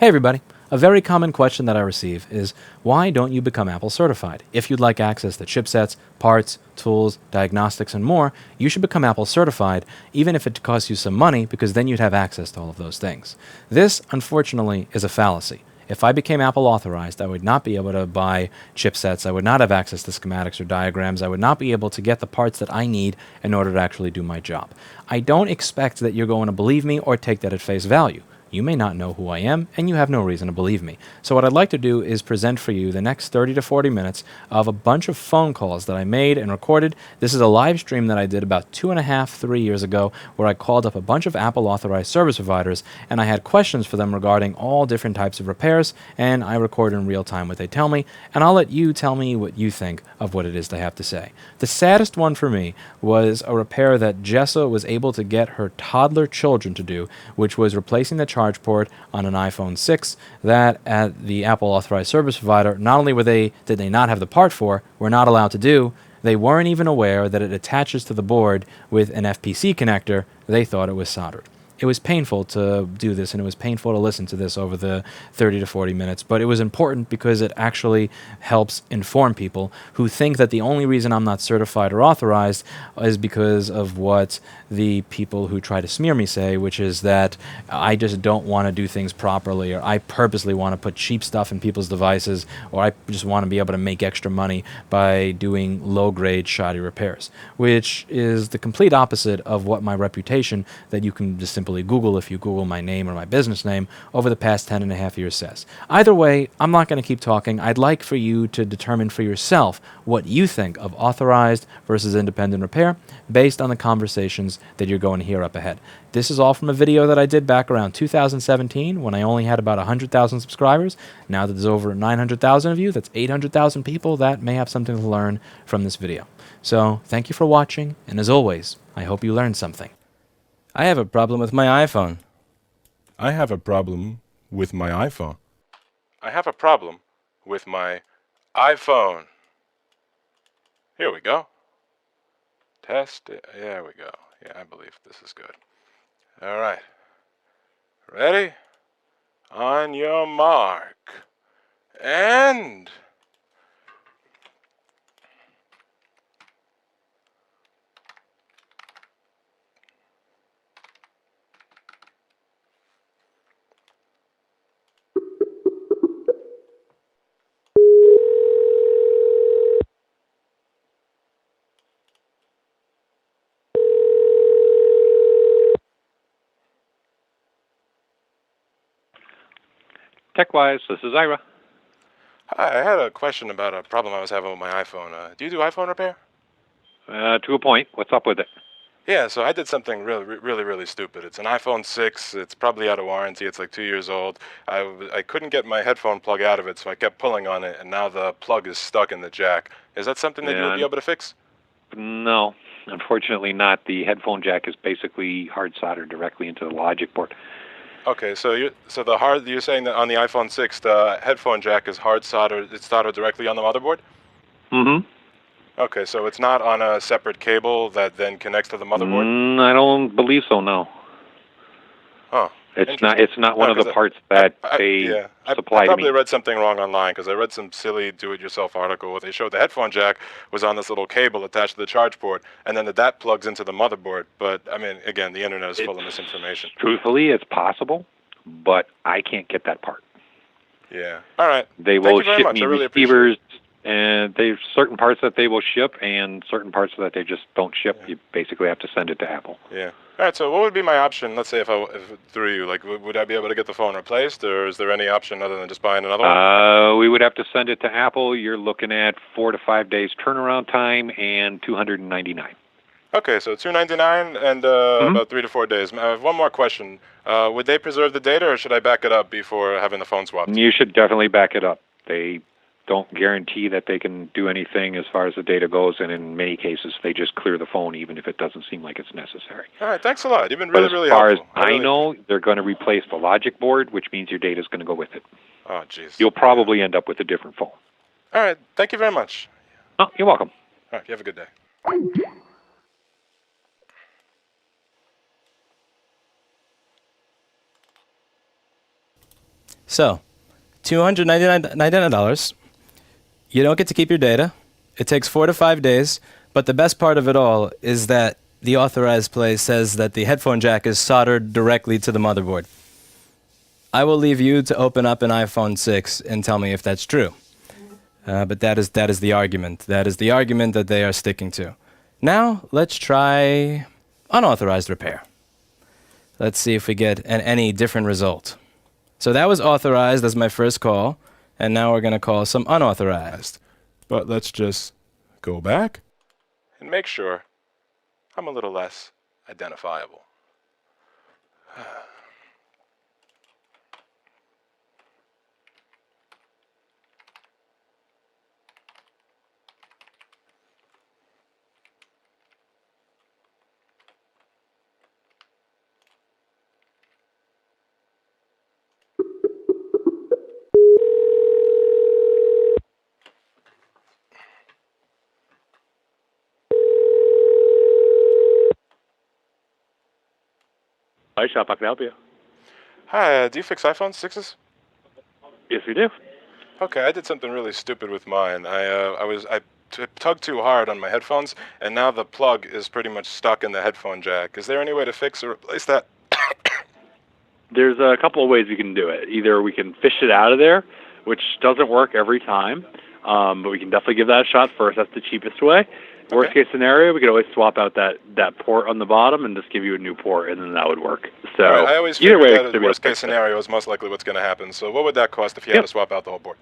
Hey everybody. A very common question that I receive is, why don't you become Apple certified? If you'd like access to chipsets, parts, tools, diagnostics, and more, you should become Apple certified, even if it costs you some money, because then you'd have access to all of those things. This, unfortunately, is a fallacy. If I became Apple authorized, I would not be able to buy chipsets, I would not have access to schematics or diagrams, I would not be able to get the parts that I need in order to actually do my job. I don't expect that you're going to believe me or take that at face value. You may not know who I am, and you have no reason to believe me. So what I'd like to do is present for you the next 30 to 40 minutes of a bunch of phone calls that I made and recorded. This is a live stream that I did about 2.5, 3 years ago, where I called up a bunch of Apple Authorized Service Providers, and I had questions for them regarding all different types of repairs, and I record in real time what they tell me, and I'll let you tell me what you think of what it is they have to say. The saddest one for me was a repair that Jessa was able to get her toddler children to do, which was replacing the charge port on an iPhone 6 that at the Apple Authorized Service Provider, not only did they not have the part for, were not allowed to do, they weren't even aware that it attaches to the board with an FPC connector. They thought it was soldered. It was painful to do this, and it was painful to listen to this over the 30 to 40 minutes, but it was important because it actually helps inform people who think that the only reason I'm not certified or authorized is because of what the people who try to smear me say, which is that I just don't want to do things properly, or I purposely want to put cheap stuff in people's devices, or I just want to be able to make extra money by doing low-grade, shoddy repairs, which is the complete opposite of what my reputation that you can just simply Google if you Google my name or my business name over the past 10.5 years says. Either way, I'm not going to keep talking. I'd like for you to determine for yourself what you think of authorized versus independent repair based on the conversations that you're going to hear up ahead. This is all from a video that I did back around 2017 when I only had about 100,000 subscribers. Now that there's over 900,000 of you, that's 800,000 people that may have something to learn from this video. So thank you for watching, and as always, I hope you learned something. I have a problem with my iPhone. I have a problem with my iPhone. I have a problem with my iPhone. Here we go. Test it. There we go. Yeah, I believe this is good. All right. Ready? On your mark. And... TechWise, this is Ira. Hi, I had a question about a problem I was having with my iPhone. Do you do iPhone repair? To a point. What's up with it? Yeah, so I did something really stupid. It's an iPhone 6. It's probably out of warranty. It's like 2 years old. I couldn't get my headphone plug out of it, so I kept pulling on it, and now the plug is stuck in the jack. Is that something that you would be able to fix? No, unfortunately not. The headphone jack is basically hard soldered directly into the logic port. Okay, so you're saying that on the iPhone 6, the headphone jack is hard soldered. It's soldered directly on the motherboard? Mm-hmm. Okay, so it's not on a separate cable that then connects to the motherboard? I don't believe so, no. Huh. It's not one of the parts that they supply I to me. probably read something wrong online, because I read some silly do-it-yourself article where they showed the headphone jack was on this little cable attached to the charge port, and then that plugs into the motherboard. But, I mean, again, the internet is full of misinformation. Truthfully, it's possible, but I can't get that part. Yeah. All right. They will ship me receivers, and there's certain parts that they will ship, and certain parts that they just don't ship. Yeah. You basically have to send it to Apple. Yeah. All right, so what would be my option, let's say, if through you? Like, would I be able to get the phone replaced, or is there any option other than just buying another one? We would have to send it to Apple. You're looking at 4 to 5 days turnaround time and $299. Okay, so $299 and about 3 to 4 days. I have one more question. Would they preserve the data, or should I back it up before having the phone swapped? You should definitely back it up. They don't guarantee that they can do anything as far as the data goes, and in many cases, they just clear the phone even if it doesn't seem like it's necessary. All right, thanks a lot. You've been really helpful. As far as I know, they're going to replace the logic board, which means your data is going to go with it. Oh, jeez. You'll probably end up with a different phone. All right, thank you very much. Oh, you're welcome. All right, you have a good day. So, $299. You don't get to keep your data. It takes 4 to 5 days. But the best part of it all is that the authorized place says that the headphone jack is soldered directly to the motherboard. I will leave you to open up an iPhone 6 and tell me if that's true. But that is the argument. That is the argument that they are sticking to. Now, let's try unauthorized repair. Let's see if we get any different result. So that was authorized as my first call, and now we're going to call some unauthorized. But let's just go back and make sure I'm a little less identifiable. Hi, Shop. I can help you. Hi, do you fix iPhone 6s? Yes, we do. Okay, I did something really stupid with mine. I tugged too hard on my headphones, and now the plug is pretty much stuck in the headphone jack. Is there any way to fix or replace that? There's a couple of ways we can do it. Either we can fish it out of there, which doesn't work every time, but we can definitely give that a shot first. That's the cheapest way. Okay. Worst case scenario, we could always swap out that port on the bottom and just give you a new port, and then that would work. So Right, I always either figured way, that the worst case scenario is most likely what's going to happen. So what would that cost if you had to swap out the whole board?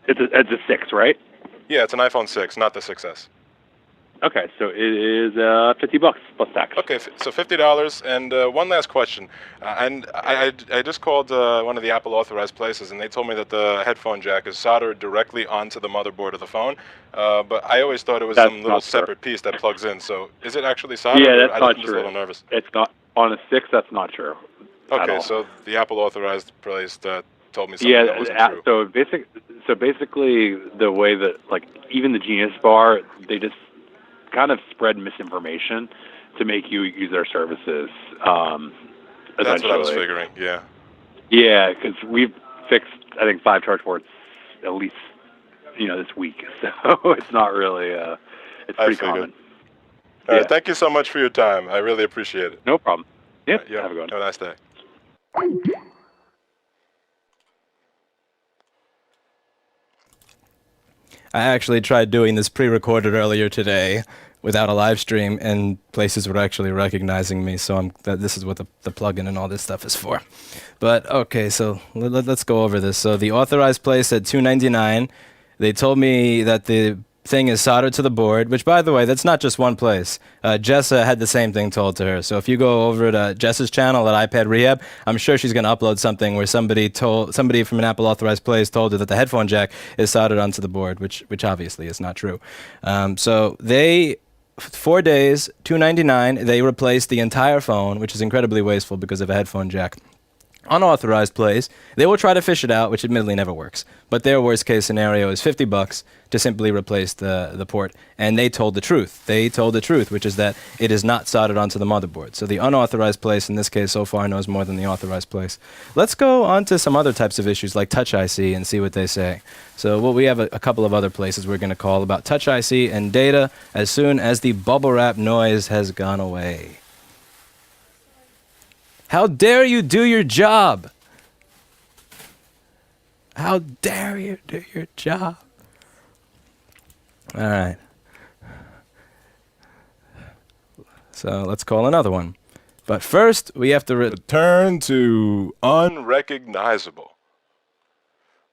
It's a 6, right? Yeah, it's an iPhone 6, not the 6S. Okay, so it is $50 plus tax. Okay, so $50. And one last question. And I just called one of the Apple Authorized places, and they told me that the headphone jack is soldered directly onto the motherboard of the phone. But I always thought it was some little separate piece that plugs in. So is it actually soldered? Yeah, that's not I'm true. just a little nervous. It's not on a 6. That's not true. Okay, so the Apple Authorized place told me something that wasn't true. So basically, the way that even the Genius Bar, they just kind of spread misinformation to make you use their services. That's what I was figuring. Yeah. Yeah, because we've fixed I think 5 charge ports at least this week, so it's not really it's pretty common. All right, thank you so much for your time. I really appreciate it. No problem. Yep. Yeah. Have a good one. Have a nice day. I actually tried doing this pre-recorded earlier today without a live stream, and places were actually recognizing me, so this is what the plugin and all this stuff is for. But okay, so let's go over this. So the authorized place at $299, they told me that the thing is soldered to the board, which, by the way, that's not just one place. Jessa had the same thing told to her. So if you go over to Jessa's channel at iPad Rehab, I'm sure she's going to upload something where somebody from an Apple Authorized place told her that the headphone jack is soldered onto the board, which obviously is not true. So they 4 days, $299, they replaced the entire phone, which is incredibly wasteful because of a headphone jack. Unauthorized place, they will try to fish it out, which admittedly never works. But their worst case scenario is $50 to simply replace the port. And they told the truth. They told the truth, which is that it is not soldered onto the motherboard. So the unauthorized place, in this case, so far knows more than the authorized place. Let's go on to some other types of issues like Touch IC and see what they say. So we have a couple of other places we're going to call about Touch IC and data as soon as the bubble wrap noise has gone away. How dare you do your job? How dare you do your job? All right. So let's call another one. But first, we have to return to unrecognizable.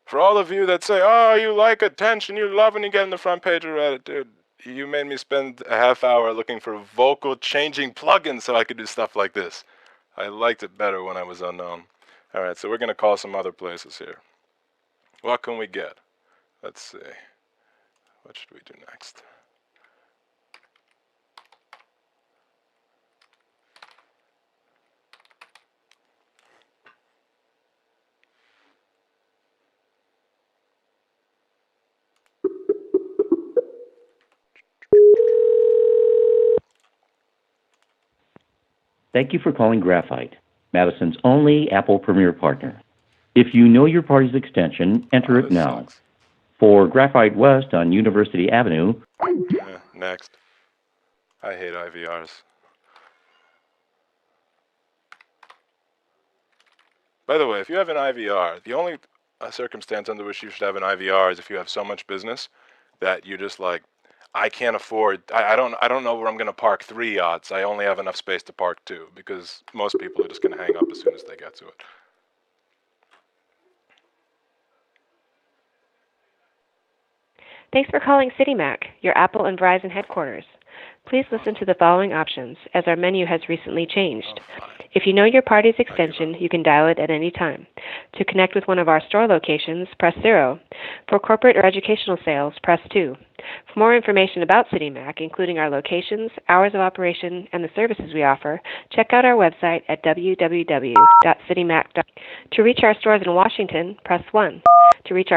For all of you that say, oh, you like attention, you love when you get in the front page of Reddit, dude, you made me spend a half hour looking for vocal changing plugins so I could do stuff like this. I liked it better when I was unknown. All right, so we're going to call some other places here. What can we get? Let's see. What should we do next? Thank you for calling Graphite, Madison's only Apple Premier partner. If you know your party's extension, enter it this now. sucks. For Graphite West on University Avenue. Next. I hate IVRs. By the way, if you have an IVR, the only circumstance under which you should have an IVR is if you have so much business that you just like, I can't afford. I don't know where I'm gonna park 3 yachts. I only have enough space to park 2 because most people are just gonna hang up as soon as they get to it. Thanks for calling CityMac, your Apple and Verizon headquarters. Please listen to the following options, as our menu has recently changed. If you know your party's extension, you can dial it at any time. To connect with one of our store locations, press 0. For corporate or educational sales, press 2. For more information about CityMac, including our locations, hours of operation, and the services we offer, check out our website at www.citymac.com. To reach our stores in Washington, press 1. To reach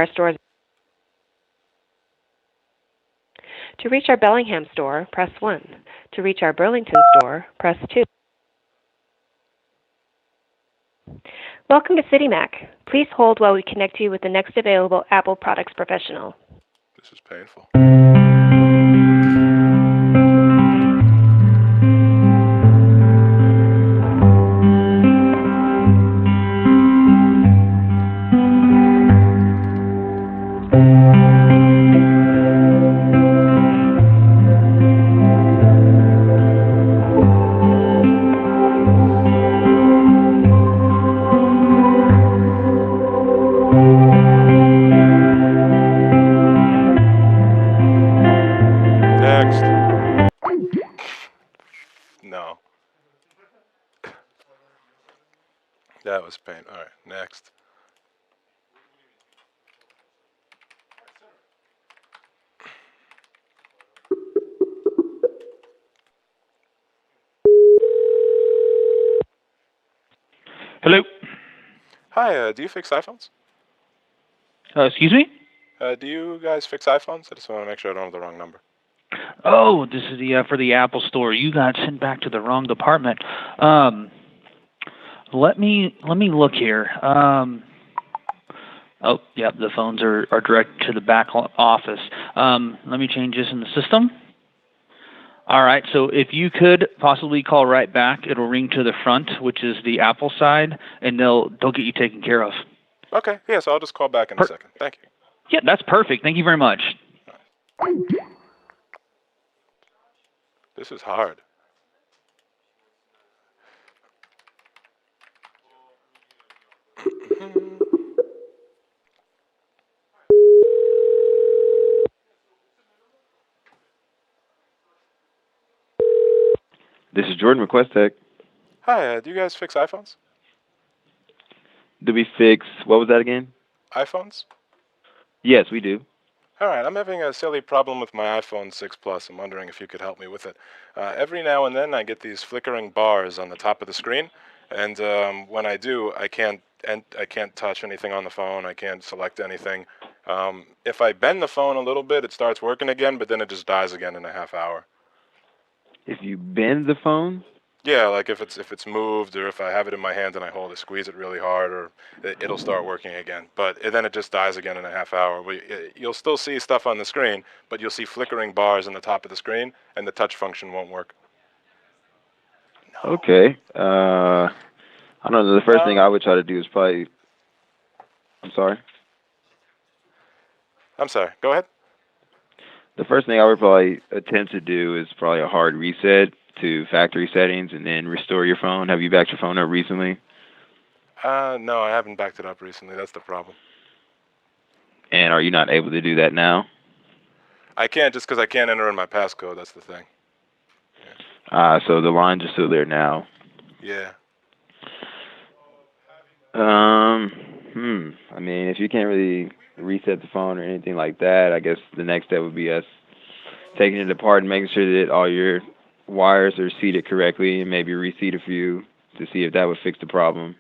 our Bellingham store, press 1. To reach our Burlington store, press 2. Welcome to CityMac. Please hold while we connect you with the next available Apple products professional. This is painful. Next. No. That was pain. All right, next. Hello. Hi, do you fix iPhones? Excuse me? Do you guys fix iPhones? I just want to make sure I don't have the wrong number. Oh, this is the for the Apple Store. You got sent back to the wrong department. Let me look here. Oh, yep, the phones are direct to the back office. Let me change this in the system. All right, so if you could possibly call right back, it'll ring to the front, which is the Apple side, and they'll get you taken care of. Okay, yeah, so I'll just call back in a second. Thank you. Yeah, that's perfect. Thank you very much. This is hard. This is Jordan, Request Tech. Hi, do you guys fix iPhones? Do we fix, what was that again? iPhones? Yes, we do. All right, I'm having a silly problem with my iPhone 6 Plus. I'm wondering if you could help me with it. Every now and then I get these flickering bars on the top of the screen, and when I do, I can't touch anything on the phone. I can't select anything. If I bend the phone a little bit, it starts working again, but then it just dies again in a half hour. If you bend the phone? Yeah, like if it's moved, or if I have it in my hand and I squeeze it really hard, or it'll start working again. But then it just dies again in a half hour. You'll still see stuff on the screen, but you'll see flickering bars on the top of the screen, and the touch function won't work. No. Okay. I don't know. The first thing I would try to do is probably. I'm sorry. I'm sorry. Go ahead. The first thing I would probably attempt to do is probably a hard reset to factory settings and then restore your phone. Have you backed your phone up recently? No, I haven't backed it up recently. That's the problem. And are you not able to do that now? I can't, just because I can't enter in my passcode. That's the thing. So the lines are still there now. Yeah. I mean, if you can't really reset the phone or anything like that, I guess the next step would be us taking it apart and making sure that all your wires are seated correctly, and maybe reseat a few to see if that would fix the problem.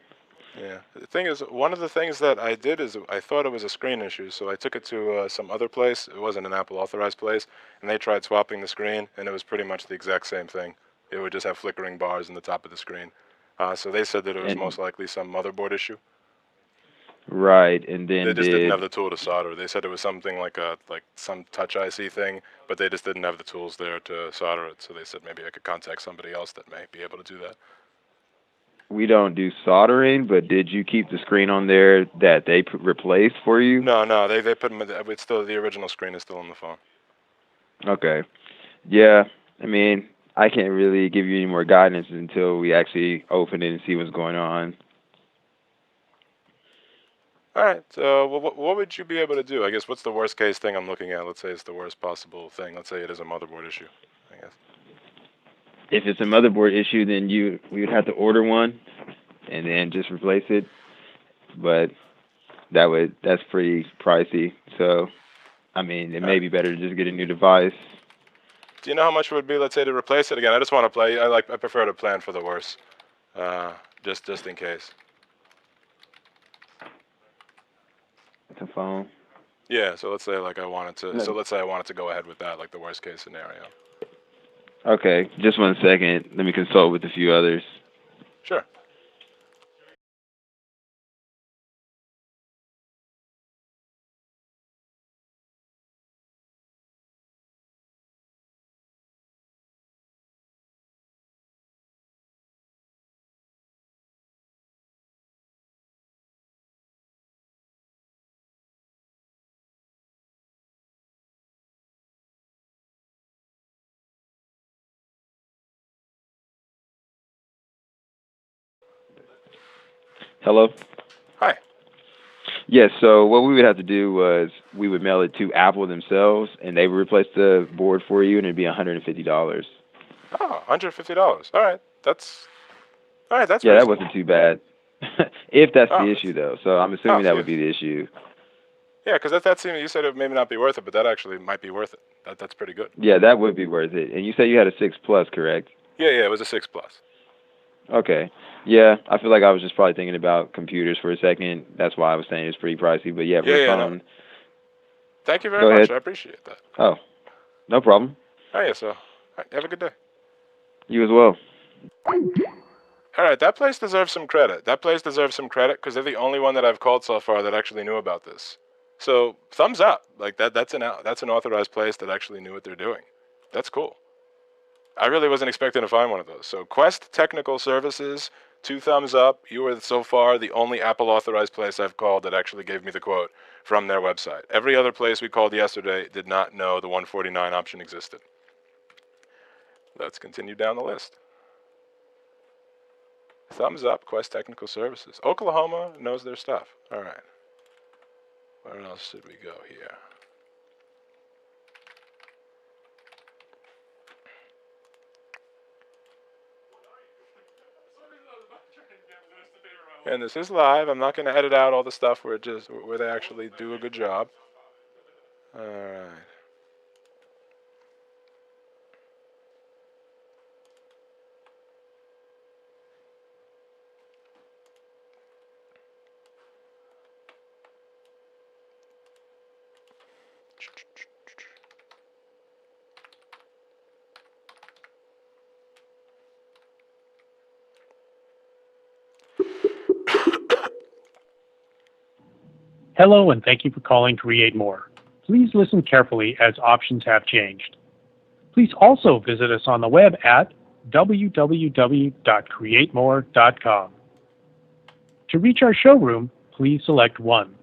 Yeah. The thing is, one of the things that I did is I thought it was a screen issue, so I took it to some other place. It wasn't an Apple Authorized place, and they tried swapping the screen, and it was pretty much the exact same thing. It would just have flickering bars in the top of the screen. So they said that it was most likely some motherboard issue. Right, and They then just didn't have the tool to solder. They said it was something like some touch IC thing, but they just didn't have the tools there to solder it. So they said maybe I could contact somebody else that may be able to do that. we don't do soldering, but did you keep the screen on there that they replaced for you? No, they put them. It's still the original screen is still on the phone. Okay. Yeah, I mean, I can't really give you any more guidance until we actually open it and see what's going on. All right. So what would you be able to do? I guess what's the worst case thing I'm looking at? Let's say it's the worst possible thing. Let's say it is a motherboard issue. I guess. If it's a motherboard issue, then we would have to order one and then just replace it. But that's pretty pricey. So, I mean, it may be better to just get a new device. Do you know how much it would be, let's say, to replace it again? I just want to play. I prefer to plan for the worst, just in case. It's a phone. Yeah. So let's say I wanted to. So let's say I wanted to go ahead with that, like the worst case scenario. Okay, just 1 second. Let me consult with a few others. Sure. Hello? Hi. Yes, so what we would have to do was we would mail it to Apple themselves, and they would replace the board for you, and it'd be $150. Oh, $150. All right. That's yeah, reasonable. that wasn't too bad. If that's Oh. the issue, though. So I'm assuming that would phew. be the issue. Yeah, because that seemed. You said it may not be worth it, but that actually might be worth it. That's pretty good. Yeah, that would be worth it. And you said you had a 6 Plus, correct? Yeah, it was a 6 Plus. Okay. Yeah, I feel like I was just probably thinking about computers for a second. That's why I was saying it's pretty pricey. But yeah, for a phone. No. Thank you Go very much. ahead. I appreciate that. Oh, no problem. Oh yeah. So, all right, have a good day. You as well. All right, that place deserves some credit. That place deserves some credit because they're the only one that I've called so far that actually knew about this. So thumbs up. Like that's an authorized place that actually knew what they're doing. That's cool. I really wasn't expecting to find one of those. So Quest Technical Services, 2 thumbs up. You were so far the only Apple authorized place I've called that actually gave me the quote from their website. Every other place we called yesterday did not know the 149 option existed. Let's continue down the list. Thumbs up, Quest Technical Services. Oklahoma knows their stuff. All right. Where else should we go here? And this is live. I'm not going to edit out all the stuff where they actually do a good job. All right. Hello, and thank you for calling Create More. Please listen carefully as options have changed. Please also visit us on the web at www.createmore.com. To reach our showroom, please select 1.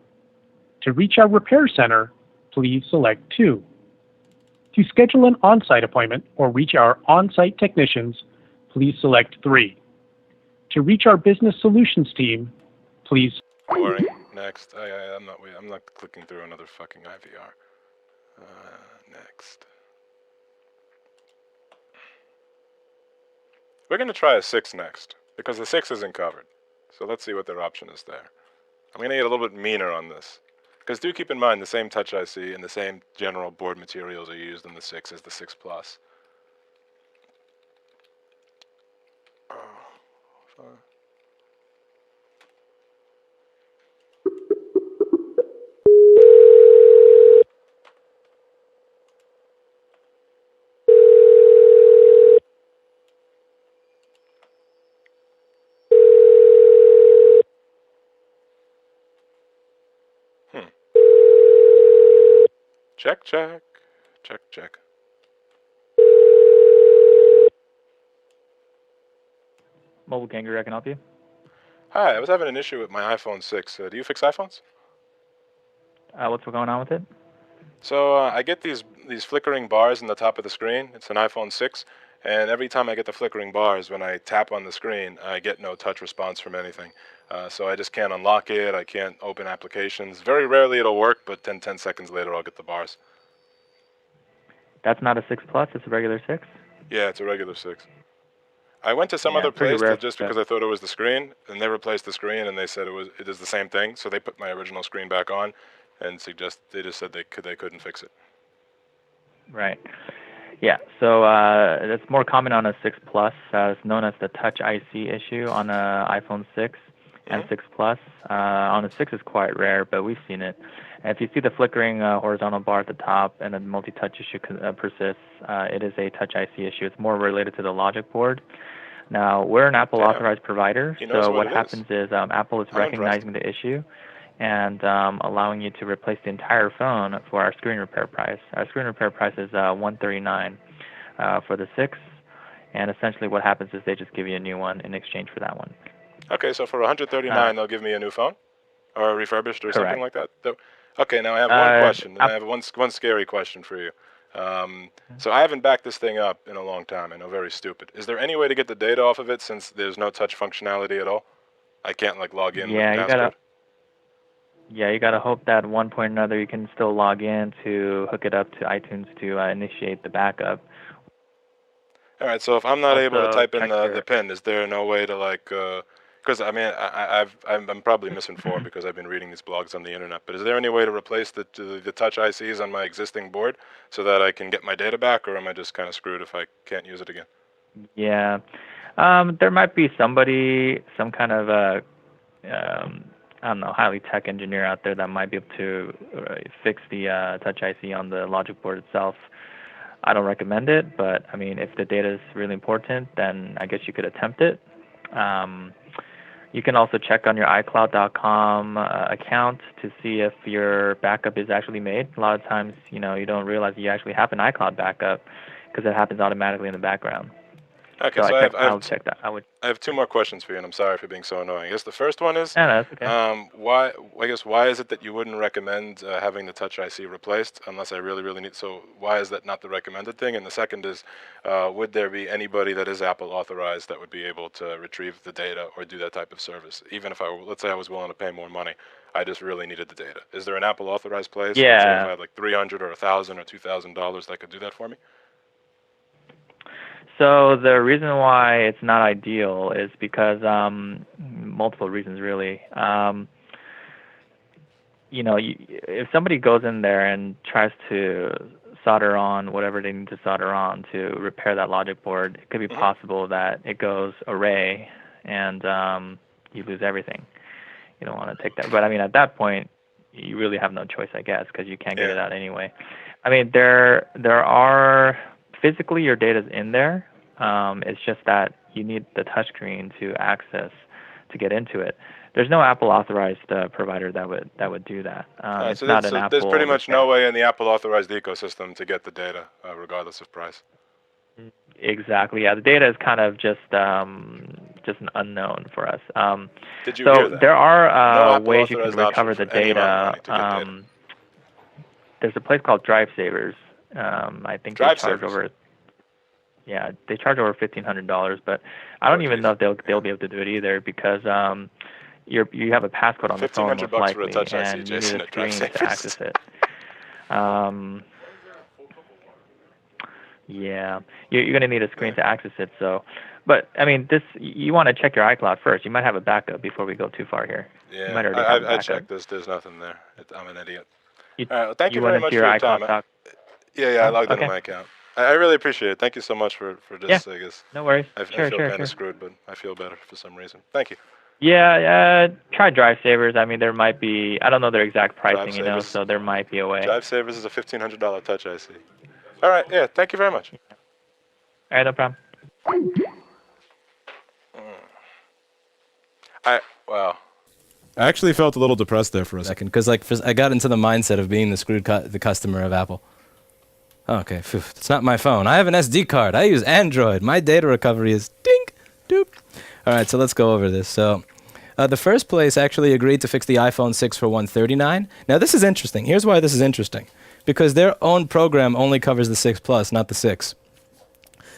To reach our repair center, please select 2. To schedule an on-site appointment or reach our on-site technicians, please select 3. To reach our business solutions team, please. Boring. Next. I'm not clicking through another fucking IVR. Next. We're going to try a 6 next, because the 6 isn't covered. So let's see what their option is there. I'm going to get a little bit meaner on this. Because do keep in mind, the same touch IC and the same general board materials are used in the 6 as the 6 Plus. Check, check. Check, check. Mobile Kangaroo, I can help you. Hi, I was having an issue with my iPhone 6. Do you fix iPhones? What's going on with it? So I get these flickering bars in the top of the screen. It's an iPhone 6, and every time I get the flickering bars, when I tap on the screen, I get no touch response from anything. So I just can't unlock it. I can't open applications. Very rarely it'll work, but then 10 seconds later I'll get the bars. That's not a 6 Plus, it's a regular 6? Yeah, it's a regular 6. I went to some Yeah, other pretty place rare just for because I thought it was the screen, and they replaced the screen, and they said it is the same thing. So they put my original screen back on, and they just said they couldn't fix it. Right. Yeah, so that's more common on a 6 Plus. It's known as the Touch IC issue on a iPhone 6 and 6 Plus. On the 6 is quite rare, but we've seen it. And if you see the flickering horizontal bar at the top and the multi-touch issue persists, it is a Touch IC issue. It's more related to the logic board. Now, we're an Apple Authorized Provider, so what happens is Apple is recognizing the issue and allowing you to replace the entire phone for our screen repair price. Our screen repair price is $139 for the 6, and essentially what happens is they just give you a new one in exchange for that one. Okay, so for $139, they'll give me a new phone, or a refurbished, or something like that. Okay, now I have one question, and I have one scary question for you. So I haven't backed this thing up in a long time. I know, very stupid. Is there any way to get the data off of it since there's no touch functionality at all? I can't log in with passcode. You gotta hope that at one point or another you can still log in to hook it up to iTunes to initiate the backup. All right, so if I'm not able to type in the PIN, is there no way to because I mean I'm probably misinformed because I've been reading these blogs on the internet. But is there any way to replace the Touch ICs on my existing board so that I can get my data back, or am I just kind of screwed if I can't use it again? Yeah, there might be some kind of I don't know, highly tech engineer out there that might be able to fix the Touch IC on the logic board itself. I don't recommend it, but I mean, if the data is really important, then I guess you could attempt it. You can also check on your iCloud.com account to see if your backup is actually made. A lot of times, you don't realize you actually have an iCloud backup because it happens automatically in the background. Okay, so I'll check that. I have two more questions for you, and I'm sorry for being so annoying. I guess the first one is, no, that's okay. why is it that you wouldn't recommend having the Touch IC replaced unless I really, really need? So why is that not the recommended thing? And the second is, would there be anybody that is Apple authorized that would be able to retrieve the data or do that type of service? Even if let's say I was willing to pay more money, I just really needed the data. Is there an Apple authorized place? Yeah. Let's say if I had like $300 or $1,000 or $2,000 that could do that for me? So the reason why it's not ideal is because multiple reasons, really. If somebody goes in there and tries to solder on whatever they need to solder on to repair that logic board, it could be possible that it goes array and you lose everything. You don't want to take that. But I mean, at that point, you really have no choice, I guess, because you can't get it out anyway. I mean, there are physically your data's in there. It's just that you need the touchscreen to access to get into it. There's no Apple authorized provider that would do that. It's not an Apple. There's pretty much no way in the Apple authorized ecosystem to get the data, regardless of price. Exactly. Yeah, the data is kind of just an unknown for us. Did you so hear that? There are No ways you can Apple-authorized recover the option for any amount data. of money to get data. There's a place called Drive Savers. I think they charge over. Yeah, they charge over $1,500, but I don't even know if they'll be able to do it either because you have a passcode on the phone most likely, and you need a screen to access it. Yeah, you're going to need a screen to access it. So, but I mean, you want to check your iCloud first. You might have a backup before we go too far here. Yeah, you might already have a backup. I checked. There's nothing there. I'm an idiot. All right, well, thank you very much for your time. I logged into my account. I really appreciate it. Thank you so much for this. I guess. No worries. I feel kind of screwed, but I feel better for some reason. Thank you. Yeah, try Drive Savers. I mean, there might be. I don't know their exact pricing, so there might be a way. Drive Savers is a $1,500 Touch IC. All right. Yeah. Thank you very much. All right. No problem. Wow. I actually felt a little depressed there for a second. Because I got into the mindset of being the screwed the customer of Apple. Okay, phew, it's not my phone. I have an SD card. I use Android. My data recovery is dink, doop. All right, so let's go over this. So the first place actually agreed to fix the iPhone 6 for $139. Now, this is interesting. Here's why this is interesting. Because their own program only covers the 6 Plus, not the 6.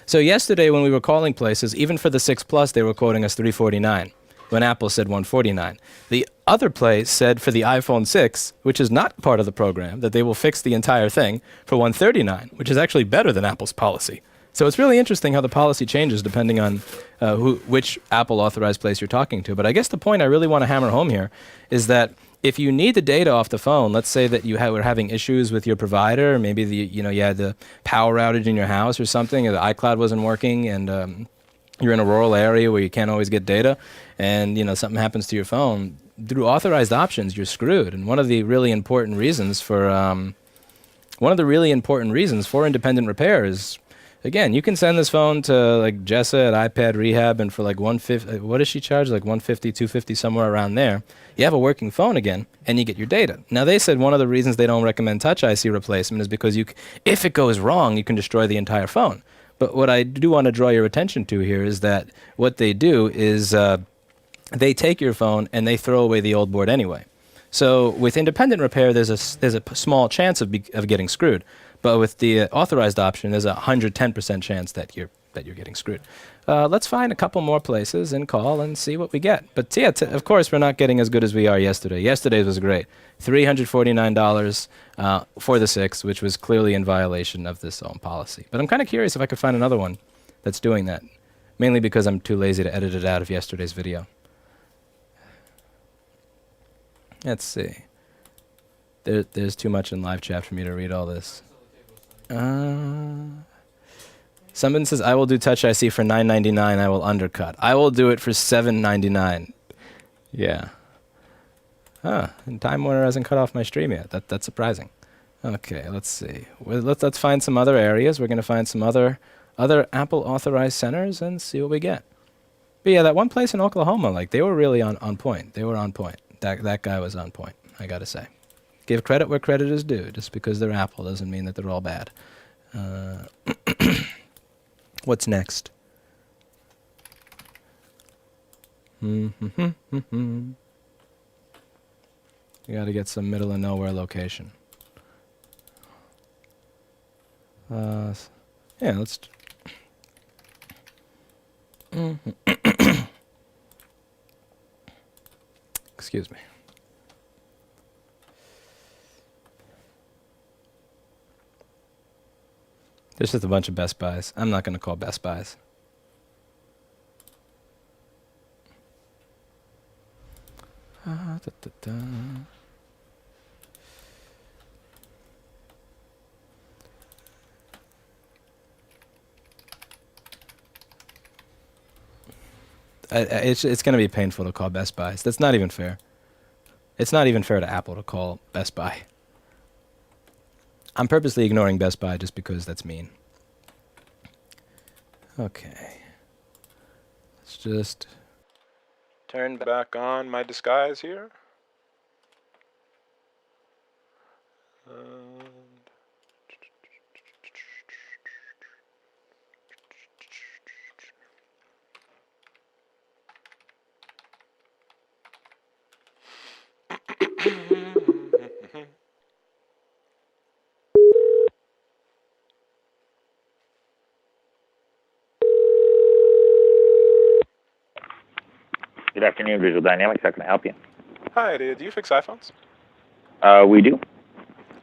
So yesterday when we were calling places, even for the 6 Plus, they were quoting us $349 when Apple said $149. The other place said for the iPhone 6, which is not part of the program, that they will fix the entire thing for $139, which is actually better than Apple's policy. So it's really interesting how the policy changes depending on which Apple authorized place you're talking to. But I guess the point I really want to hammer home here is that if you need the data off the phone, let's say that you were having issues with your provider, maybe you had the power outage in your house or something, or the iCloud wasn't working, and you're in a rural area where you can't always get data, and something happens to your phone, through authorized options, you're screwed. And one of the really important reasons for independent repair is, again, you can send this phone to like Jessa at iPad Rehab, and for like $150, what does she charge? Like $150, $250, somewhere around there. You have a working phone again, and you get your data. Now they said one of the reasons they don't recommend Touch IC replacement is because if it goes wrong, you can destroy the entire phone. But what I do want to draw your attention to here is that what they do is they take your phone and they throw away the old board anyway. So with independent repair, there's a small chance of getting screwed. But with the authorized option, there's a 110% chance that you're getting screwed. Let's find a couple more places and call and see what we get. But yeah, of course, we're not getting as good as we are yesterday. Yesterday's was great. $349 for the 6, which was clearly in violation of this own policy. But I'm kind of curious if I could find another one that's doing that, mainly because I'm too lazy to edit it out of yesterday's video. Let's see. There's too much in live chat for me to read all this. Someone says, I will do Touch IC for $9.99. I will undercut. I will do it for $7.99. Yeah. And Time Warner hasn't cut off my stream yet. That's surprising. Okay, let's see. Let's find some other areas. We're going to find some other Apple authorized centers and see what we get. But yeah, that one place in Oklahoma, they were really on point. They were on point. That guy was on point, I got to say. Give credit where credit is due. Just because they're Apple doesn't mean that they're all bad. What's next? You got to get some middle of nowhere location. Yeah, let's... Excuse me. There's just a bunch of Best Buys. I'm not going to call Best Buys. It's going to be painful to call Best Buys. That's not even fair. It's not even fair to Apple to call Best Buy. I'm purposely ignoring Best Buy just because that's mean. Okay. Let's just Turn back on my disguise here. Good afternoon, Visual Dynamics. How can I help you? Hi, do you fix iPhones? We do.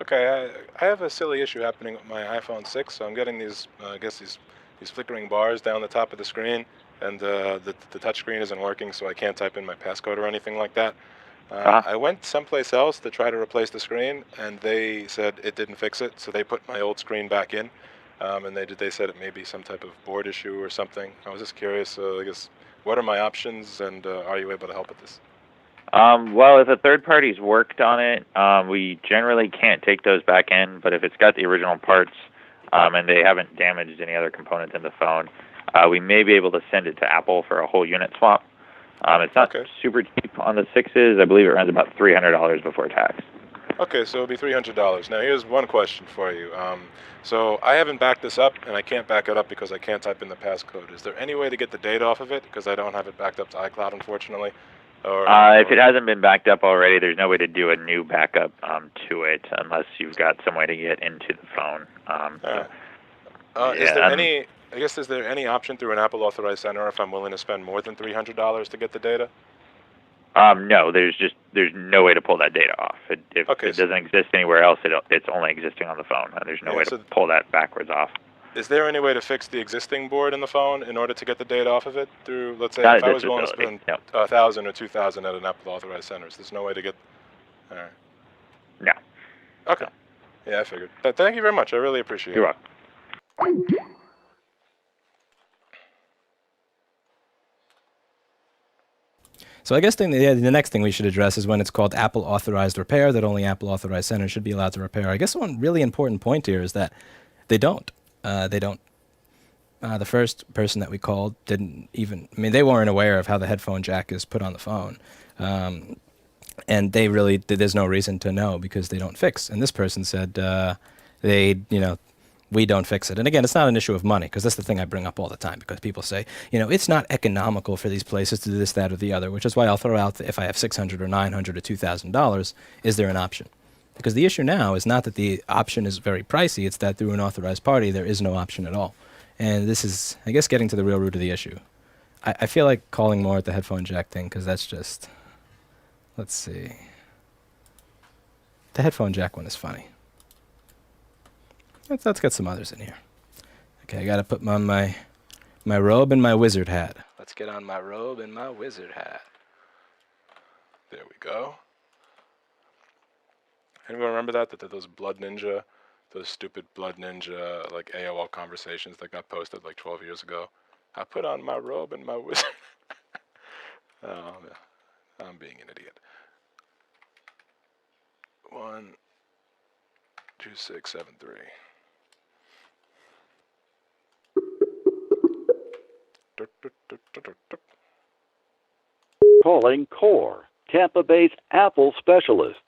Okay, I have a silly issue happening with my iPhone 6, so I'm getting these, these flickering bars down the top of the screen, and the touch screen isn't working, so I can't type in my passcode or anything like that. I went someplace else to try to replace the screen, and they said it didn't fix it, so they put my old screen back in, and they said it may be some type of board issue or something. I was just curious, what are my options, and are you able to help with this? Well, if a third party's worked on it, we generally can't take those back in, but if it's got the original parts and they haven't damaged any other components in the phone, we may be able to send it to Apple for a whole unit swap. It's not super cheap on the 6s. I believe it runs about $300 before tax. Okay, so it'll be $300. Now, here's one question for you. So I haven't backed this up, and I can't back it up because I can't type in the passcode. Is there any way to get the data off of it? Because I don't have it backed up to iCloud, unfortunately. If it hasn't been backed up already, there's no way to do a new backup to it unless you've got some way to get into the phone. Is there any option through an Apple Authorized Center if I'm willing to spend more than $300 to get the data? No, there's no way to pull that data off. If it doesn't exist anywhere else, it's only existing on the phone. There's no way to pull that backwards off. Is there any way to fix the existing board in the phone in order to get the data off of it through, let's say, if I was willing to spend $1,000 or $2,000 at an Apple Authorized Center, there's no way to get... All right. No. Okay. Yeah, I figured. Thank you very much. I really appreciate it. You're welcome. So I guess the next thing we should address is when it's called Apple Authorized Repair, that only Apple Authorized Centers should be allowed to repair. I guess one really important point here is that they don't. The first person that we called didn't even... I mean, they weren't aware of how the headphone jack is put on the phone. And they really... There's no reason to know because they don't fix. And this person said we don't fix it. And again, it's not an issue of money, because that's the thing I bring up all the time, because people say, it's not economical for these places to do this, that, or the other, which is why I'll throw out if I have $600 or $900 or $2,000, is there an option? Because the issue now is not that the option is very pricey, it's that through an authorized party, there is no option at all. And this is, I guess, getting to the real root of the issue. I feel like calling more at the headphone jack thing, because that's just, let's see. The headphone jack one is funny. Let's get some others in here. Okay, I gotta put on my robe and my wizard hat. Let's get on my robe and my wizard hat. There we go. Anyone remember that those Blood Ninja, those stupid Blood Ninja like AOL conversations that got posted like 12 years ago? I put on my robe and my wizard. Oh, I'm being an idiot. 1, 2, 6, 7, 3. Calling Core, Tampa-based Apple specialists.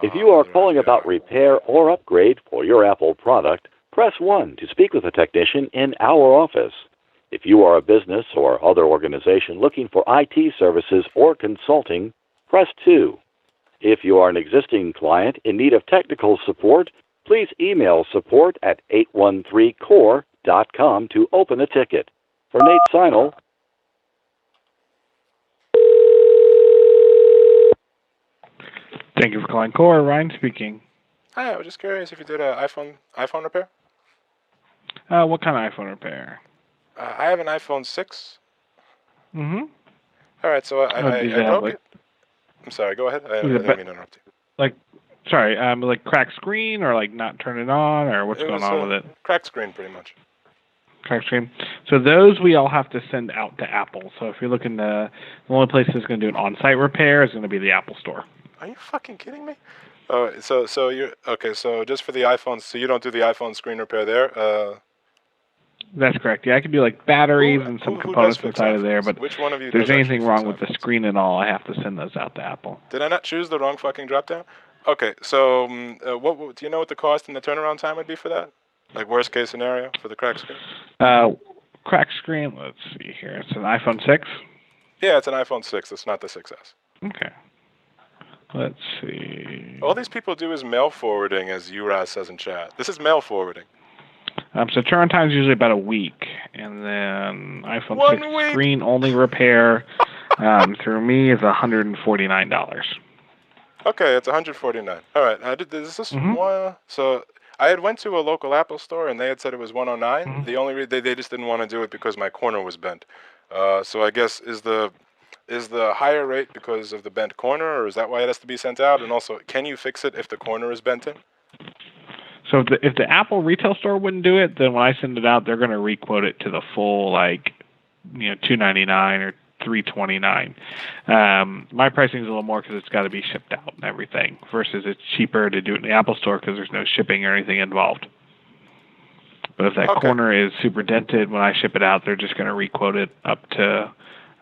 If you are calling about repair or upgrade for your Apple product, press 1 to speak with a technician in our office. If you are a business or other organization looking for IT services or consulting, press 2. If you are an existing client in need of technical support, please email support@813core.com to open a ticket. For Nate Seinel. Thank you for calling Core. Ryan speaking. Hi, I was just curious if you did an iPhone repair. What kind of iPhone repair? I have an iPhone 6. Mm-hmm. All right, so I broke it. I'm sorry. Go ahead. I didn't mean to interrupt you. Like cracked screen, or like not turn it on, or what's going on with it? Cracked screen, pretty much. Cracked screen. So those we all have to send out to Apple. So if you're looking to, the only place that's going to do an on-site repair is going to be the Apple Store. Are you fucking kidding me? Oh, so you're okay. So just for the iPhones, so you don't do the iPhone screen repair there? That's correct. Yeah, I can do like batteries and some components inside of there, but which one of you if there's anything wrong with the screen and all, I have to send those out to Apple. Did I not choose the wrong fucking drop down? Okay, so what do you know what the cost and the turnaround time would be for that? Like worst case scenario for the cracked screen? Cracked screen. Let's see here. It's an iPhone 6. Yeah, it's an iPhone 6. It's not the 6S. Okay. Let's see. All these people do is mail forwarding, as Uraz says in chat. This is mail forwarding. So turnaround time is usually about a week, and then iPhone 1 6 week. screen only repair through me is $149. Okay, it's $149. All right. Is this one? So I had went to a local Apple store and they had said it was $109. The only they just didn't want to do it because my corner was bent. So I guess is the higher rate because of the bent corner, or is that why it has to be sent out? And also, can you fix it if the corner is bent in? So if the Apple retail store wouldn't do it, then when I send it out, they're going to requote it to the full $299 or $329. My pricing is a little more because it's got to be shipped out and everything, versus it's cheaper to do it in the Apple store because there's no shipping or anything involved. But if that corner is super dented, when I ship it out, they're just going to requote it up to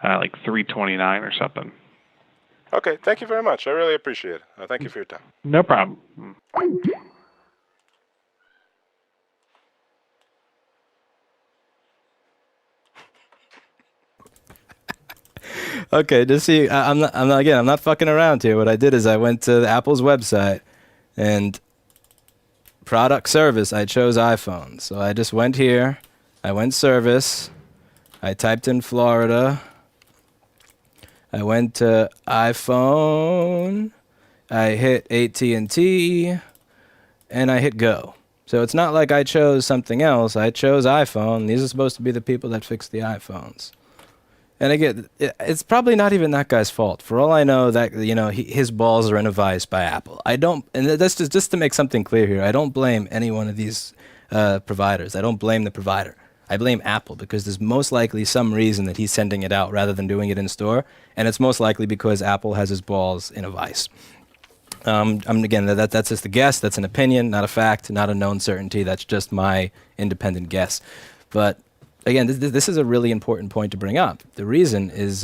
like $329 or something. Okay, thank you very much. I really appreciate it. Thank you for your time. No problem. Okay, just see, I'm not fucking around here. What I did is I went to Apple's website and product service, I chose iPhone. So I just went here, I went service, I typed in Florida, I went to iPhone, I hit AT&T, and I hit go. So it's not like I chose something else. I chose iPhone. These are supposed to be the people that fix the iPhones. And again, it's probably not even that guy's fault. For all I know, that his balls are in a vice by Apple. I don't, and that's just to make something clear here. I don't blame any one of these providers. I don't blame the provider. I blame Apple because there's most likely some reason that he's sending it out rather than doing it in store, and it's most likely because Apple has his balls in a vice. Again, that's just a guess. That's an opinion, not a fact, not a known certainty. That's just my independent guess. But again, this is a really important point to bring up. The reason this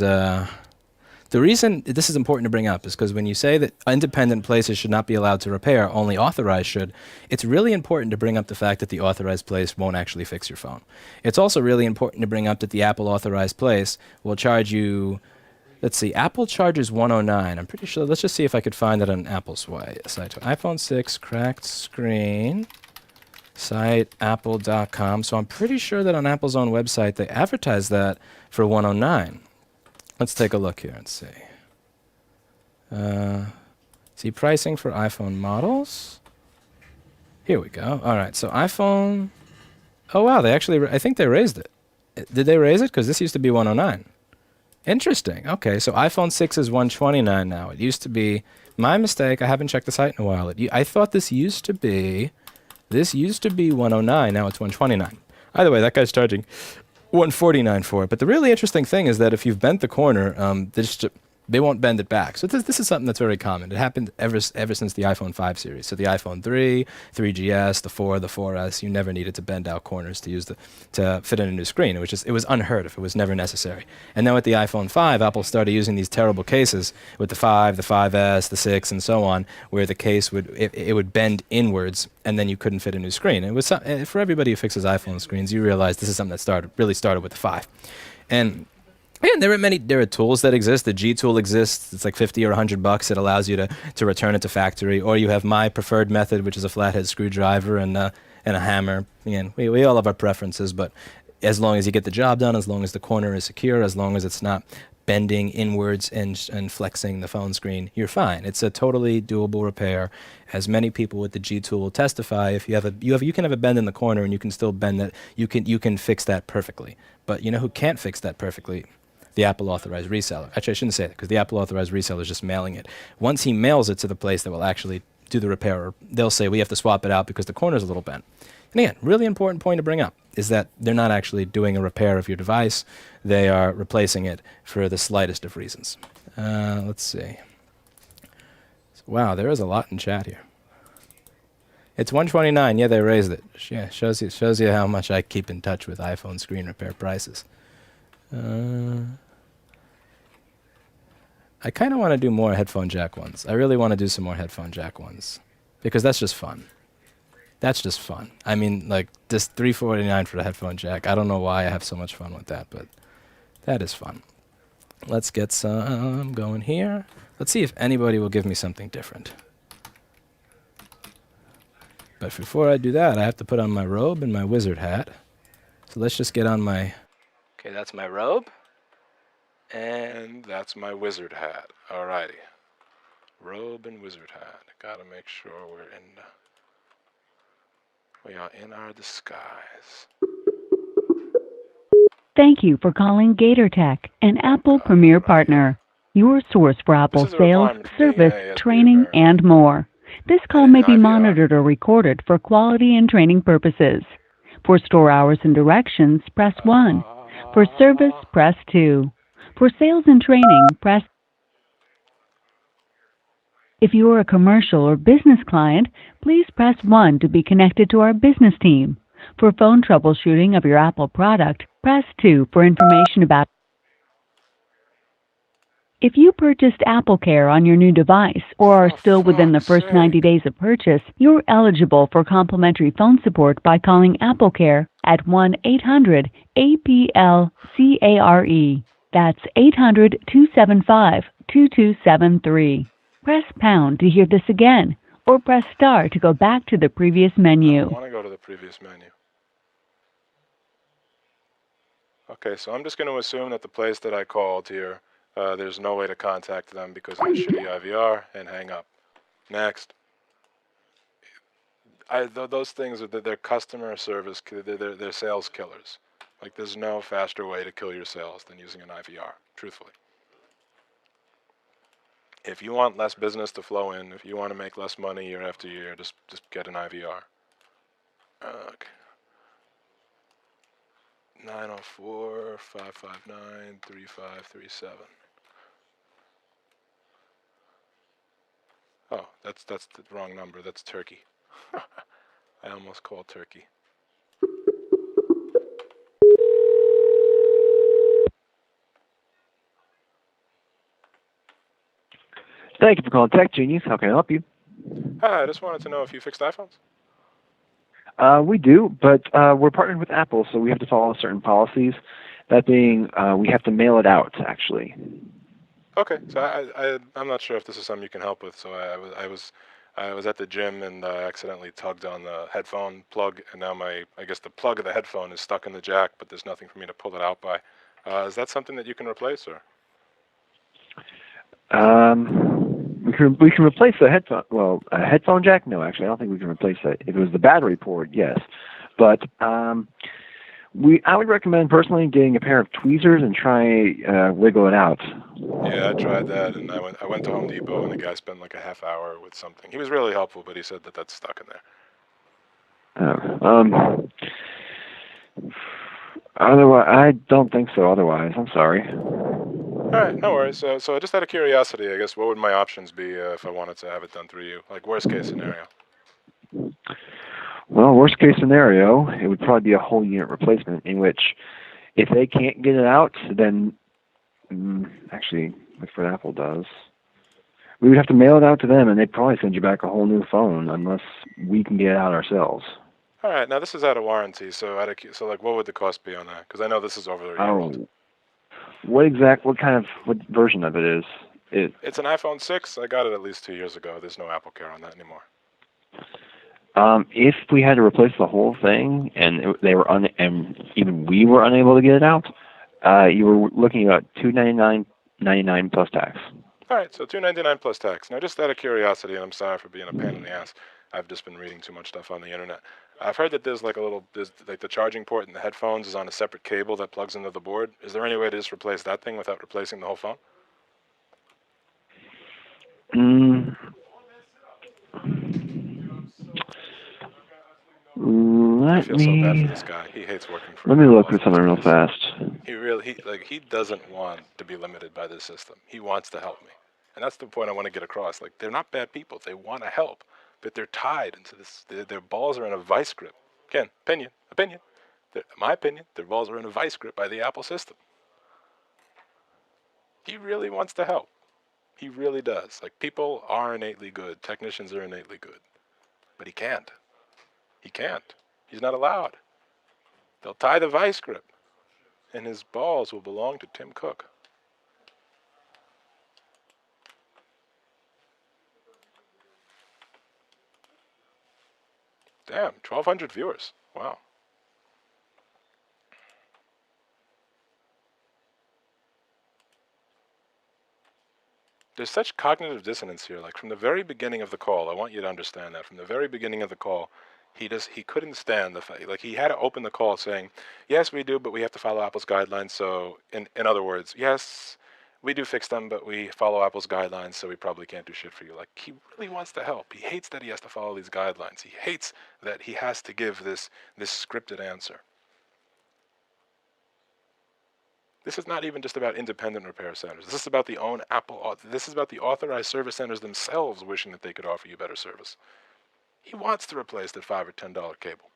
is important to bring up is because when you say that independent places should not be allowed to repair, only authorized should, it's really important to bring up the fact that the authorized place won't actually fix your phone. It's also really important to bring up that the Apple authorized place will charge you, let's see, Apple charges $109. I'm pretty sure, let's just see if I could find that on Apple's site. iPhone 6, cracked screen. Site apple.com. So I'm pretty sure that on Apple's own website they advertise that for $109. Let's take a look here and see. See pricing for iPhone models. Here we go. All right. So iPhone. Oh wow, they actually. I think they raised it. Did they raise it? Because this used to be $109. Interesting. Okay. So iPhone 6 is $129 now. It used to be. My mistake. I haven't checked the site in a while. I thought this used to be. This used to be $109, now it's $129. Either way, that guy's charging $149 for it. But the really interesting thing is that if you've bent the corner, they won't bend it back. So this is something that's very common. It happened ever since the iPhone 5 series. So the iPhone 3, 3GS, the 4, the 4S, you never needed to bend out corners to fit in a new screen. It was unheard of. It was never necessary. And then with the iPhone 5, Apple started using these terrible cases with the 5, the 5S, the 6, and so on, where the case would bend inwards, and then you couldn't fit a new screen. It was for everybody who fixes iPhone screens, you realize this is something that really started with the 5. And there are tools that exist. The G tool exists. It's like $50 or $100. It allows you to return it to factory. Or you have my preferred method, which is a flathead screwdriver and a hammer. Again, we all have our preferences, but as long as you get the job done, as long as the corner is secure, as long as it's not bending inwards and flexing the phone screen, you're fine. It's a totally doable repair. As many people with the G tool will testify, if you can have a bend in the corner and you can still bend it, you can fix that perfectly. But you know who can't fix that perfectly? The Apple Authorized Reseller. Actually, I shouldn't say that because the Apple Authorized Reseller is just mailing it. Once he mails it to the place that will actually do the repair, they'll say, we have to swap it out because the corner's a little bent. And again, really important point to bring up is that they're not actually doing a repair of your device. They are replacing it for the slightest of reasons. Let's see. Wow, there is a lot in chat here. It's $129. Yeah, they raised it. Yeah, shows you how much I keep in touch with iPhone screen repair prices. I kind of want to do more headphone jack ones. I really want to do some more headphone jack ones because that's just fun. That's just fun. I mean, like this $349 for the headphone jack. I don't know why I have so much fun with that, but that is fun. Let's get some going here. Let's see if anybody will give me something different. But before I do that, I have to put on my robe and my wizard hat. So let's just get on my... Okay, that's my robe. And that's my wizard hat. Alrighty. Robe and wizard hat. Gotta make sure we are in our disguise. Thank you for calling GatorTech, an Apple Premier Partner. Your source for Apple sales, service, training, and more. This call may be monitored or recorded for quality and training purposes. For store hours and directions, press 1. For service, press 2. For sales and training, press... If you are a commercial or business client, please press 1 to be connected to our business team. For phone troubleshooting of your Apple product, press 2 for information about... If you purchased AppleCare on your new device or are still within the first 90 days of purchase, you're eligible for complimentary phone support by calling AppleCare at 1-800-APL-CARE. That's 800-275-2273. Press pound to hear this again, or press star to go back to the previous menu. I want to go to the previous menu. Okay, so I'm just going to assume that the place that I called here, there's no way to contact them because of the shitty IVR, and hang up. Next. Those things, they're customer service, they're sales killers. Like, there's no faster way to kill your sales than using an IVR, truthfully. If you want less business to flow in, if you want to make less money year after year, just get an IVR. Okay. 904-559-3537. Oh, that's the wrong number. That's Turkey. I almost called Turkey. Thank you for calling Tech Genius. How can I help you? Hi, I just wanted to know if you fixed iPhones. We do, but we're partnered with Apple, so we have to follow certain policies. That being, we have to mail it out, actually. Okay, so I'm not sure if this is something you can help with. So I was at the gym and accidentally tugged on the headphone plug, and now I guess the plug of the headphone is stuck in the jack, but there's nothing for me to pull it out by. Is that something that you can replace, or? We can replace the headphone. Well, a headphone jack? No, actually, I don't think we can replace that. If it was the battery port, yes. But I would recommend personally getting a pair of tweezers and try wiggle it out. Yeah, I tried that, and I went to Home Depot, and the guy spent like a half hour with something. He was really helpful, but he said that that's stuck in there. Otherwise, I don't think so. Otherwise, I'm sorry. All right, no worries. So just out of curiosity, I guess, what would my options be if I wanted to have it done through you? Like, worst case scenario. Well, worst case scenario, it would probably be a whole unit replacement, in which if they can't get it out, then actually, like what Apple does, we would have to mail it out to them, and they'd probably send you back a whole new phone unless we can get it out ourselves. All right, now this is out of warranty, so like, what would the cost be on that? Because I know this is over a year old. What version of it is? It's an iPhone 6. I got it at least 2 years ago. There's no Apple Care on that anymore. If we had to replace the whole thing, and and even we were unable to get it out, you were looking at $299.99 plus tax. All right, so $299 plus tax. Now, just out of curiosity, and I'm sorry for being a pain in the ass. I've just been reading too much stuff on the internet. I've heard that there's like the charging port in the headphones is on a separate cable that plugs into the board. Is there any way to just replace that thing without replacing the whole phone? I feel so bad for this guy. He hates working for. Let me look at something real fast. He doesn't want to be limited by this system. He wants to help me, and that's the point I want to get across. Like, they're not bad people. They want to help, but they're tied into this. Their balls are in a vice grip. Again, opinion. My opinion. Their balls are in a vice grip by the Apple system. He really wants to help. He really does. Like, people are innately good. Technicians are innately good, but he can't. He can't. He's not allowed. They'll tie the vice grip, and his balls will belong to Tim Cook. Damn, 1,200 viewers. Wow. There's such cognitive dissonance here. Like, from the very beginning of the call, I want you to understand that. From the very beginning of the call, he couldn't stand the fact, like, he had to open the call saying, yes, we do, but we have to follow Apple's guidelines. So in other words, yes, we do fix them, but we follow Apple's guidelines, so we probably can't do shit for you. Like, he really wants to help. He hates that he has to follow these guidelines. He hates that he has to give this scripted answer. This is not even just about independent repair centers. This is about the own Apple. This is about the authorized service centers themselves wishing that they could offer you better service. He wants to replace that $5 or $10 cable.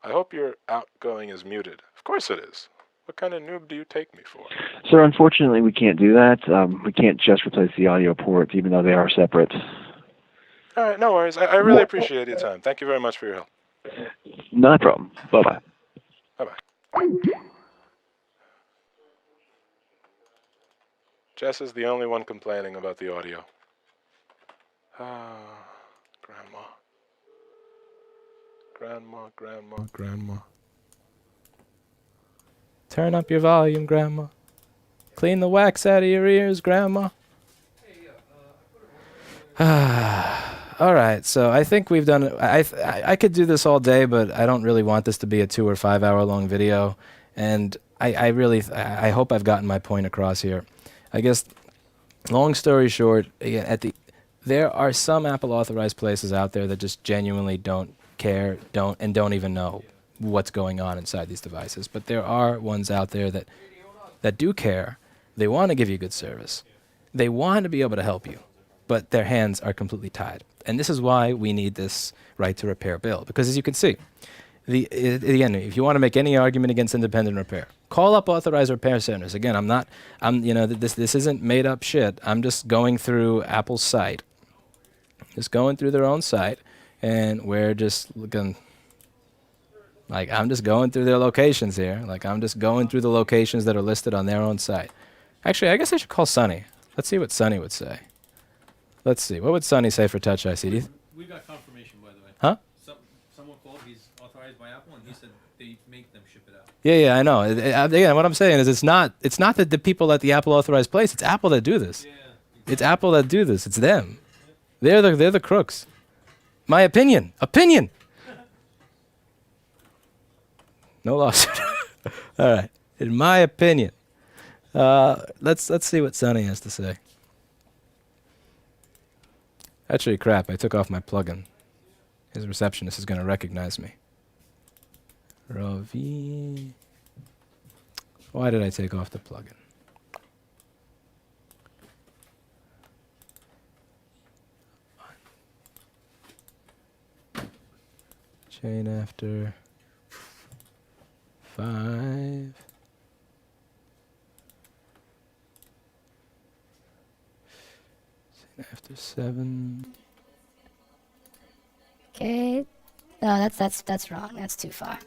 I hope your outgoing is muted. Of course it is. What kind of noob do you take me for? Sir, unfortunately, we can't do that. We can't just replace the audio ports, even though they are separate. All right, no worries. I really appreciate your time. Thank you very much for your help. Not a problem. Bye-bye. Bye-bye. Jess is the only one complaining about the audio. Ah, Grandma. Turn up your volume, Grandma. Clean the wax out of your ears, Grandma. All right, so I think we've done. I could do this all day, but I don't really want this to be a 2 or 5 hour long video, and I hope I've gotten my point across here. I guess, long story short, again, there are some Apple authorized places out there that just genuinely don't care, don't even know what's going on inside these devices. But there are ones out there that do care. They want to give you good service. They want to be able to help you, but their hands are completely tied. And this is why we need this right to repair bill. Because as you can see, again, if you want to make any argument against independent repair, call up authorized repair centers. Again, this isn't made up shit. I'm just going through Apple's site, just going through their own site, and we're just looking. Like, I'm just going through their locations here. Like, I'm just going through the locations that are listed on their own site. Actually, I guess I should call Sonny. Let's see what Sonny would say. Let's see. What would Sonny say for Touch IC? We got confirmation, by the way. Huh? Someone called. He's authorized by Apple, and he said they make them ship it out. Yeah, I know. Again, what I'm saying is it's not that the people at the Apple authorized place. It's Apple that do this. Yeah, exactly. It's Apple that do this. It's them. They're the crooks. My opinion. No lawsuit. All right. In my opinion. Let's see what Sonny has to say. Actually, crap. I took off my plugin. His receptionist is going to recognize me. Ravi. Why did I take off the plugin? Chain after 5. Chain after 7. Okay. No, that's wrong. That's too far.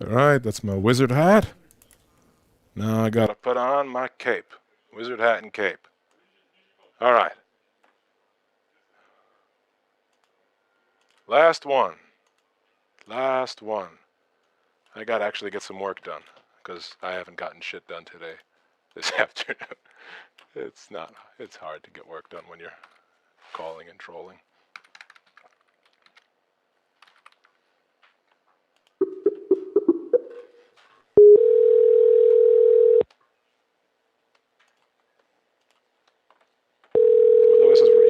All right, that's my wizard hat. Now I gotta put on my cape. Wizard hat and cape. All right. Last one. I gotta actually get some work done, because I haven't gotten shit done today, this afternoon. It's hard to get work done when you're calling and trolling.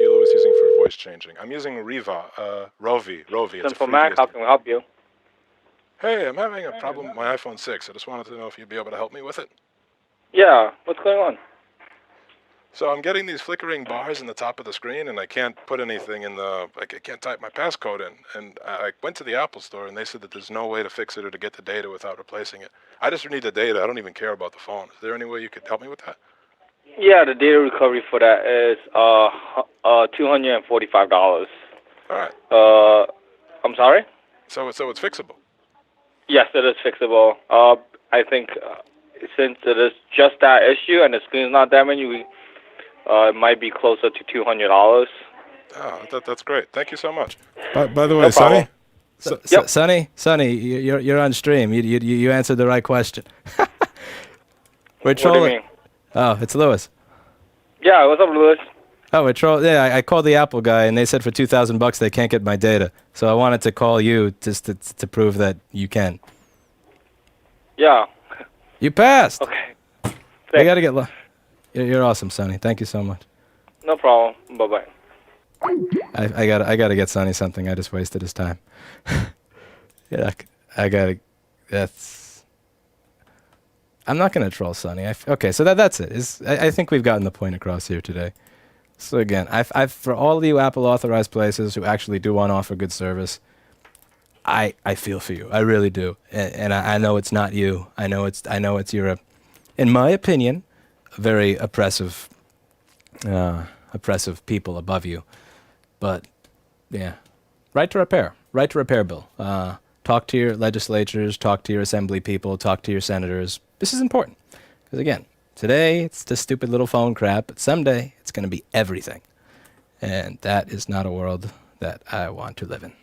Lewis using for voice changing. I'm using Rovi. Simple Mac, how can we help you? Hey, I'm having a problem with my iPhone 6. I just wanted to know if you'd be able to help me with it. Yeah, what's going on? So I'm getting these flickering bars in the top of the screen, and I can't put anything in I can't type my passcode in. And I went to the Apple store, and they said that there's no way to fix it or to get the data without replacing it. I just need the data. I don't even care about the phone. Is there any way you could help me with that? Yeah, the data recovery for that is $245. All right. I'm sorry? So it's fixable? Yes, it is fixable. I think since it is just that issue and the screen's not damaged, it might be closer to $200. Oh, that's great. Thank you so much. By the way, Sonny? Yep. Sonny, you're on stream. You answered the right question. We're trolling. What do you mean? Oh, it's Lewis. Yeah, what's up, Lewis? Oh, we're trolling. Yeah, I called the Apple guy, and they said for $2,000 they can't get my data. So I wanted to call you just to prove that you can. Yeah. You passed. Okay. I gotta get. You're awesome, Sonny. Thank you so much. No problem. Bye-bye. I gotta get Sonny something. I just wasted his time. Yeah, I'm not gonna troll Sonny. Okay, so that's it. I think we've gotten the point across here today. So again, I've for all of you Apple authorized places who actually do want to offer good service, I feel for you. I really do. And I know it's not you. I know it's your, in my opinion, very oppressive people above you. But yeah, right to repair bill. Talk to your legislatures, talk to your assembly people, talk to your senators. This is important because again, today it's just stupid little phone crap, but someday it's going to be everything. And that is not a world that I want to live in.